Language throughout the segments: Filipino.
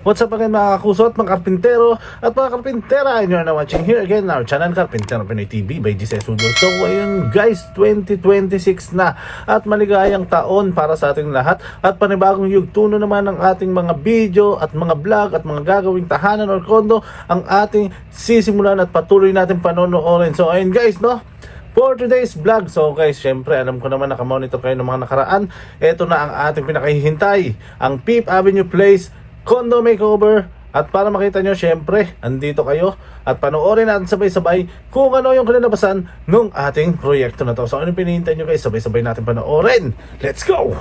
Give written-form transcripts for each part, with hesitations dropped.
What's up again mga kakusot, mga karpintero at mga karpintera, and you're now watching here again our channel Karpintero Pinoy TV by GC Studio. So ayun guys, 2026 na at maligayang taon para sa ating lahat at panibagong yugtuno naman ng ating mga video at mga vlog at mga gagawing tahanan or kondo ang ating sisimulan at patuloy natin panonoorin. So ayun guys, no? For today's vlog, so guys, syempre alam ko naman nakamonitor kayo ng mga nakaraan. Ito na ang ating pinakahihintay, ang Fifth Avenue Place Condo Makeover. At para makita nyo, syempre, andito kayo at panoorin natin sabay-sabay kung ano yung kinalabasan ng ating proyekto na to. So ano pinihintay nyo guys, sabay-sabay natin panoorin. Let's go!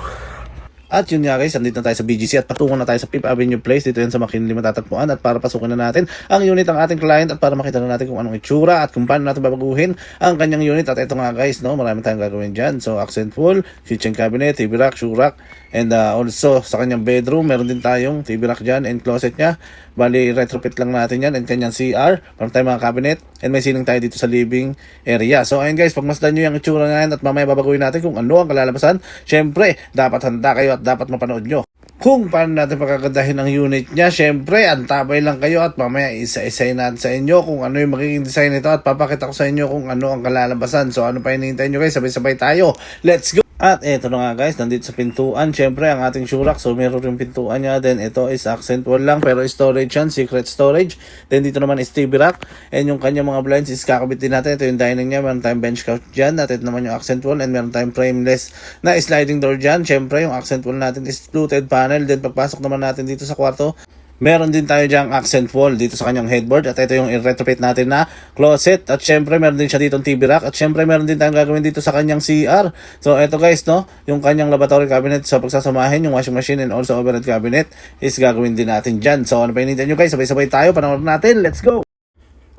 At yun nga guys, andito na tayo sa BGC at patungo na tayo sa Fifth Avenue Place. Dito yan sa McKinley matatagpuan. At para pasukin na natin ang unit ng ating client at para makita na natin kung anong itsura at kung paano natin babaguhin ang kanyang unit. At ito nga guys, no, marami tayong gagawin dyan. So accent full, kitchen cabinet, TV rack, shoe rack, and also sa kanyang bedroom meron din tayong TV rack dyan and closet nya. Bali retrofit lang natin yan and kanyang CR. Meron tayong mga cabinet and may ceiling tayo dito sa living area. So ayun guys, pagmasdan nyo yung itsura nga yan at mamaya babaguhin natin kung ano ang kalalabasan. Syempre, dapat handa kayo at dapat mapanood nyo kung paano natin pagkagandahin ang unit niya. Syempre, antabay lang kayo at mamaya isa-isay natin sa inyo kung ano yung magiging design nito at papakita ko sa inyo kung ano ang kalalabasan. So ano pa hinihintay nyo guys, sabay-sabay tayo. Let's go! At eto na nga guys, nandito sa pintuan, syempre ang ating shoe rack. So meron yung pintuan niya. Then ito is accent wall lang pero storage yan, secret storage. Then dito naman is TV rack. And yung kanyang mga blinds is kakabit din natin. Ito yung dining niya, meron tayong bench couch dyan. At ito naman yung accent wall and meron tayong frameless na sliding door dyan. Syempre yung accent wall natin is fluted panel. Then pagpasok naman natin dito sa kwarto, meron din tayo dyang accent wall dito sa kanyang headboard. At ito yung i-retrofit natin na closet. At syempre meron din siya dito TV rack. At syempre meron din tayong gagawin dito sa kanyang CR. So ito guys, no, yung kanyang lavatory cabinet sa pagsasamahin, yung washing machine and also overhead cabinet is gagawin din natin dyan. So ano pa hinihintay nyo guys, sabay-sabay tayo, panoorin natin, let's go!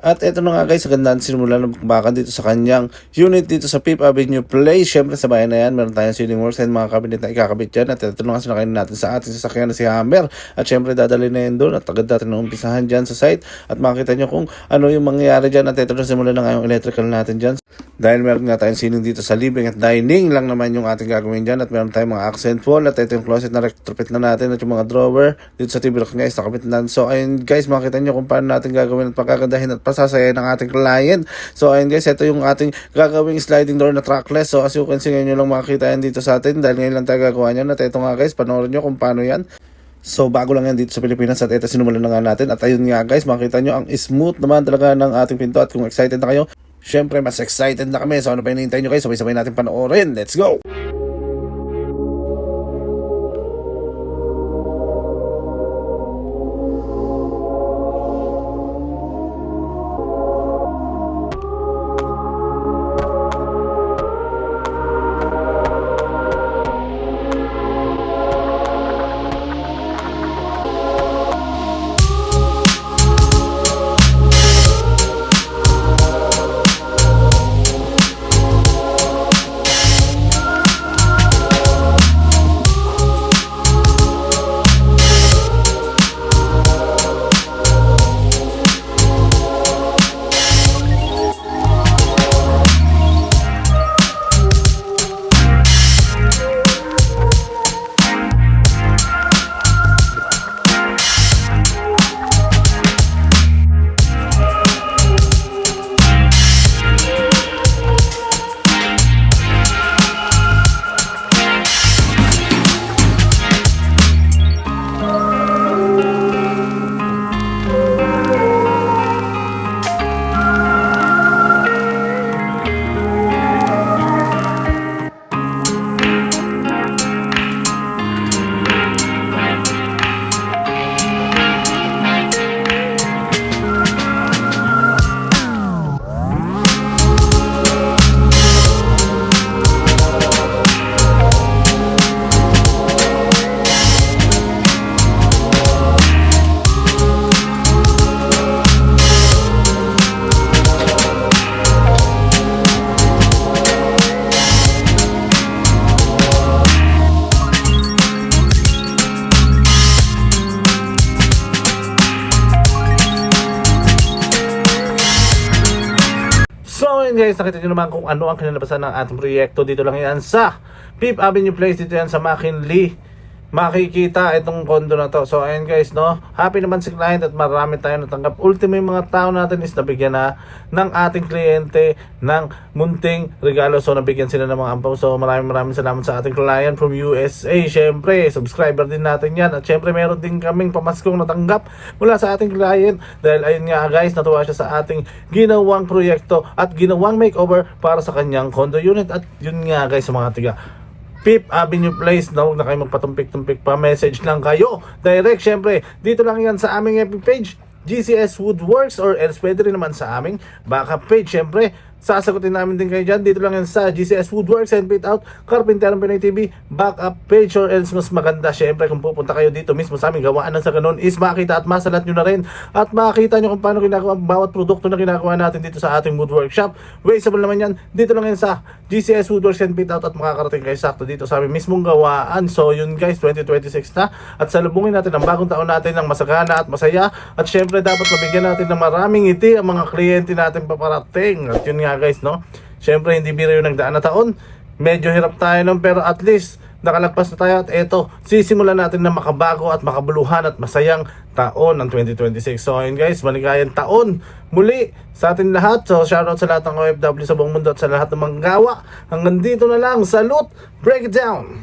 At eto na nga guys, agandaan simulan ng bakbakan dito sa kanyang unit dito sa Fifth Avenue Place. Syempre sa bayan na yan, meron tayong ceiling works and mga cabinet na ikakabit dyan. At eto na nga sinakayin natin sa ating sasakyan na si Hammer. At syempre dadali na yan doon at agad natin na umpisahan dyan sa site. At makita nyo kung ano yung mangyayari dyan. At eto na simulan na nga yung electrical natin dyan. Dahil meron nga tayong ceiling dito sa living at dining lang naman yung ating gagawin dyan. At meron tayong mga accent wall. At ito yung closet na retrofit na natin. At yung mga drawer dito sa TV rack guys, nakabit na. So ayun guys, makita nyo kung paano natin gagawin at pagkagandahin at pasasaya ng ating client. So ayun guys, ito yung ating gagawing sliding door na trackless. So as you can see, ngayon nyo lang makikita yan dito sa atin dahil ngayon lang tayo gagawa nyo. At ito nga guys, panoorin nyo kung paano yan. So bago lang yan dito sa Pilipinas at ito sinumulan na nga natin. At ayun nga guys, makita nyo ang smooth naman talaga ng ating pinto. At kung excited na kayo, syempre mas excited na kami. So ano pa hinihintay nyo guys, sabay-sabay natin panoorin. Let's go! ayun guys, nakita nyo naman kung ano ang kinalabasan ng ating proyekto. Dito lang yan sa Fifth Avenue Place. Dito yan sa McKinley makikita itong condo na to. So ayun guys, no, happy naman si client at marami tayong natanggap. Ultimo yung mga tao natin is nabigyan na ng ating kliyente ng munting regalo. So nabigyan sila ng mga ampaw. So maraming salamat sa ating client from USA. Syempre subscriber din natin yan. At syempre meron din kaming pamaskong natanggap mula sa ating client. Dahil ayun nga guys, natuwa siya sa ating ginawang proyekto at ginawang makeover para sa kanyang condo unit. At yun nga guys, sa mga tiga Fifth Avenue Place, no, na kayo magpatumpik-tumpik pa, message lang kayo direct. Syempre dito lang yan sa aming FB page, GCS Woodworks, or else pwede rin naman sa aming backup page. Syempre sasagutin namin din kayo dyan. Dito lang yan sa GCS Woodworks and Fit Out Carpinterong Pinoy TV backup page, or else mas maganda syempre kung pupunta kayo dito mismo sa aming gawaan ng sa ganun is makita at masalat nyo na rin at makita nyo kung paano ginagawa ang bawat produkto na ginagawa natin dito sa ating woodwork shop. Wasteable naman yan. Dito lang yan sa GCS Woodworks and Fit Out at makakarating kayo sakto dito sa aming mismong gawaan. So yun guys, 2026 na at salubungin natin ang bagong taon natin ng masagana at masaya. At syempre dapat mabigyan natin ng maraming ngiti ang mga kliyente natin paparating. At yun nga guys, no, syempre hindi biro yung nagdaan na taon, medyo hirap tayo nun, pero at least nakalagpas na tayo at eto, sisimulan natin na makabago at makabuluhan at masayang taon ng 2026. So ayun guys, maligayang taon muli sa atin lahat. So shoutout sa lahat ng OFW sa buong mundo at sa lahat ng manggawa. Hanggang dito na lang, salute, break it down.